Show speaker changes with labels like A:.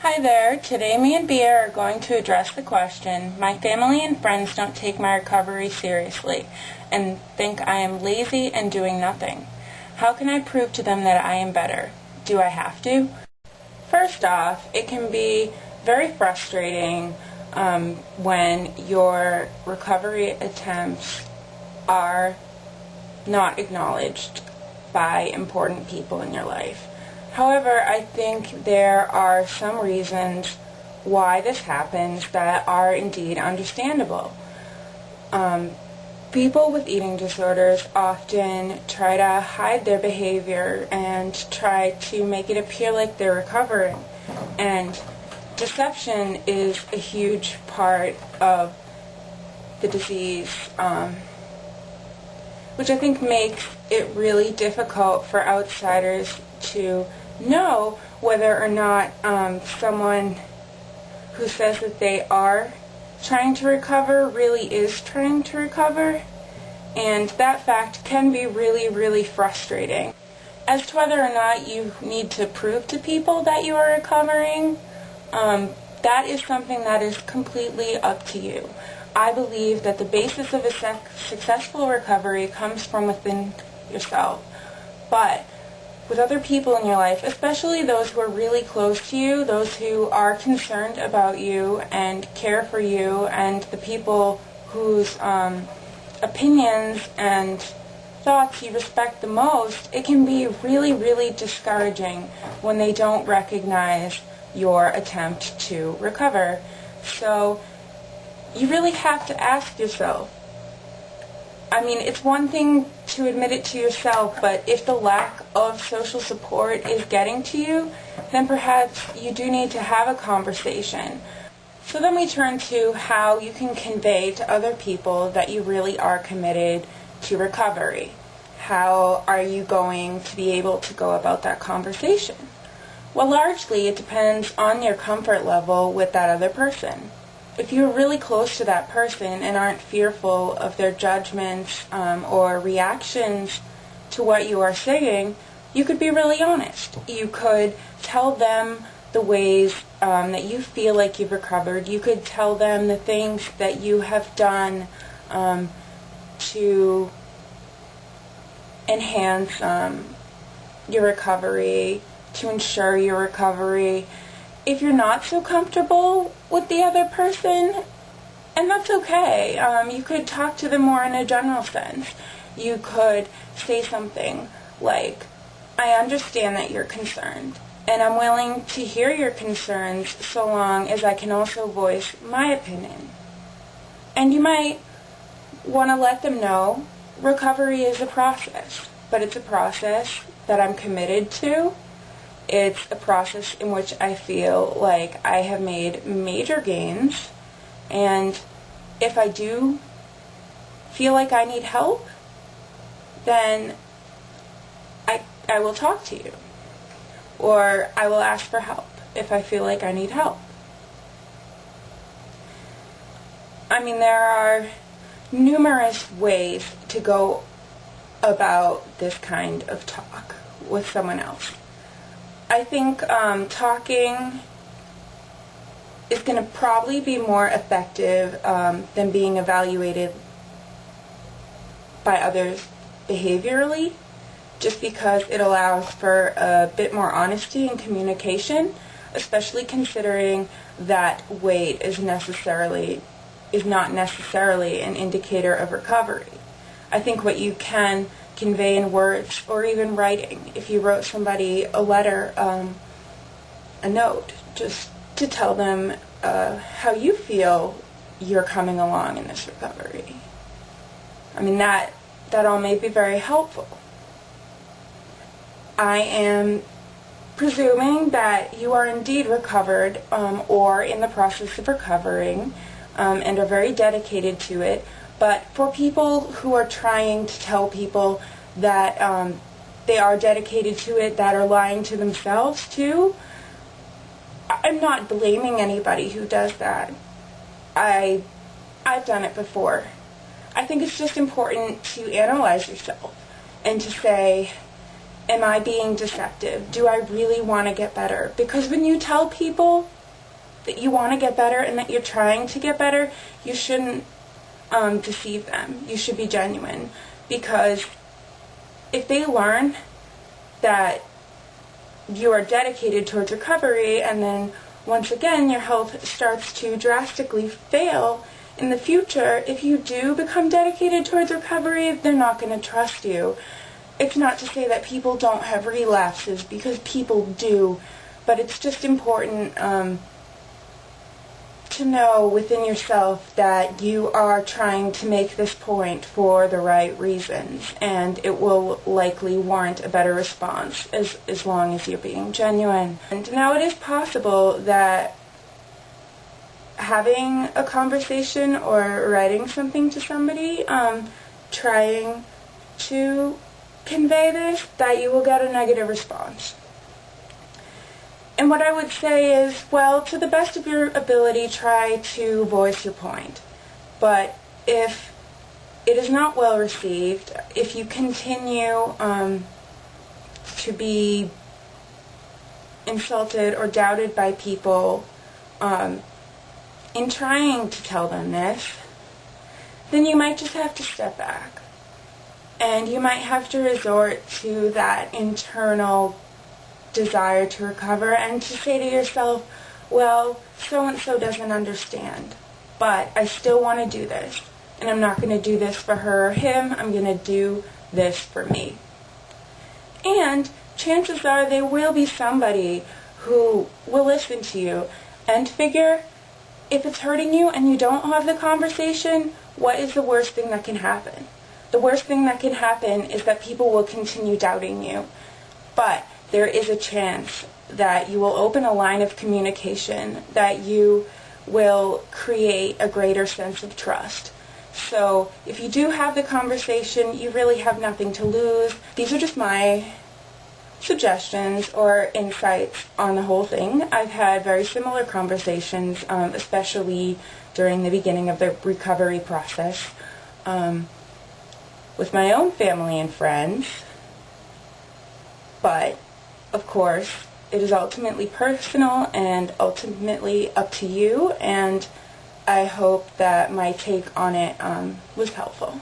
A: Hi there. Today me and Bea are going to address the question, my family and friends don't take my recovery seriously and think I am lazy and doing nothing. How can I prove to them that I am better? Do I have to? First off, it can be very frustrating when your recovery attempts are not acknowledged by important people in your life. However, I think there are some reasons why this happens that are indeed understandable. People with eating disorders often try to hide their behavior and try to make it appear like they're recovering. And deception is a huge part of the disease, which I think makes it really difficult for outsiders to know whether or not someone who says that they are trying to recover really is trying to recover, and that fact can be really, really frustrating. As to whether or not you need to prove to people that you are recovering, that is something that is completely up to you. I believe that the basis of a successful recovery comes from within yourself, but with other people in your life, especially those who are really close to you, those who are concerned about you and care for you, and the people whose opinions and thoughts you respect the most, it can be really, really discouraging when they don't recognize your attempt to recover. So you really have to ask yourself, it's one thing to admit it to yourself, but if the lack of social support is getting to you, then perhaps you do need to have a conversation. So then we turn to how you can convey to other people that you really are committed to recovery. How are you going to be able to go about that conversation? Well, largely it depends on your comfort level with that other person. If you're really close to that person and aren't fearful of their judgments or reactions to what you are saying, you could be really honest. You could tell them the ways that you feel like you've recovered. You could tell them the things that you have done to enhance your recovery, to ensure your recovery. If you're not so comfortable with the other person, and that's okay, you could talk to them more in a general sense. You could say something like, I understand that you're concerned, and I'm willing to hear your concerns so long as I can also voice my opinion. And you might want to let them know recovery is a process, but it's a process that I'm committed to. It's a process in which I feel like I have made major gains, and if I do feel like I need help, then I will talk to you, or I will ask for help if I feel like I need help. There are numerous ways to go about this kind of talk with someone else. I think talking is going to probably be more effective than being evaluated by others behaviorally, just because it allows for a bit more honesty and communication, especially considering that weight is not necessarily an indicator of recovery. I think what you can convey in words or even writing, if you wrote somebody a letter, a note, just to tell them how you feel you're coming along in this recovery. That all may be very helpful. I am presuming that you are indeed recovered or in the process of recovering and are very dedicated to it. But for people who are trying to tell people that they are dedicated to it, that are lying to themselves too, I'm not blaming anybody who does that. I've done it before. I think it's just important to analyze yourself and to say, am I being deceptive? Do I really want to get better? Because when you tell people that you want to get better and that you're trying to get better, you shouldn't deceive them. You should be genuine. Because if they learn that you are dedicated towards recovery, and then once again your health starts to drastically fail in the future, if you do become dedicated towards recovery, they're not going to trust you. It's not to say that people don't have relapses, because people do, but it's just important to know within yourself that you are trying to make this point for the right reasons, and it will likely warrant a better response as long as you're being genuine. And now it is possible that having a conversation or writing something to somebody, trying to convey this, that you will get a negative response. And what I would say is, well, to the best of your ability, try to voice your point. But if it is not well received, if you continue to be insulted or doubted by people in trying to tell them this, then you might just have to step back. And you might have to resort to that internal desire to recover and to say to yourself, well, so-and-so doesn't understand, but I still want to do this. And I'm not going to do this for her or him. I'm going to do this for me. And chances are there will be somebody who will listen to you and figure, if it's hurting you and you don't have the conversation, what is the worst thing that can happen? The worst thing that can happen is that people will continue doubting you. But there is a chance that you will open a line of communication, that you will create a greater sense of trust. So if you do have the conversation, you really have nothing to lose. These are just my suggestions or insights on the whole thing. I've had very similar conversations, especially during the beginning of the recovery process, with my own family and friends. But of course, it is ultimately personal and ultimately up to you, and I hope that my take on it was helpful.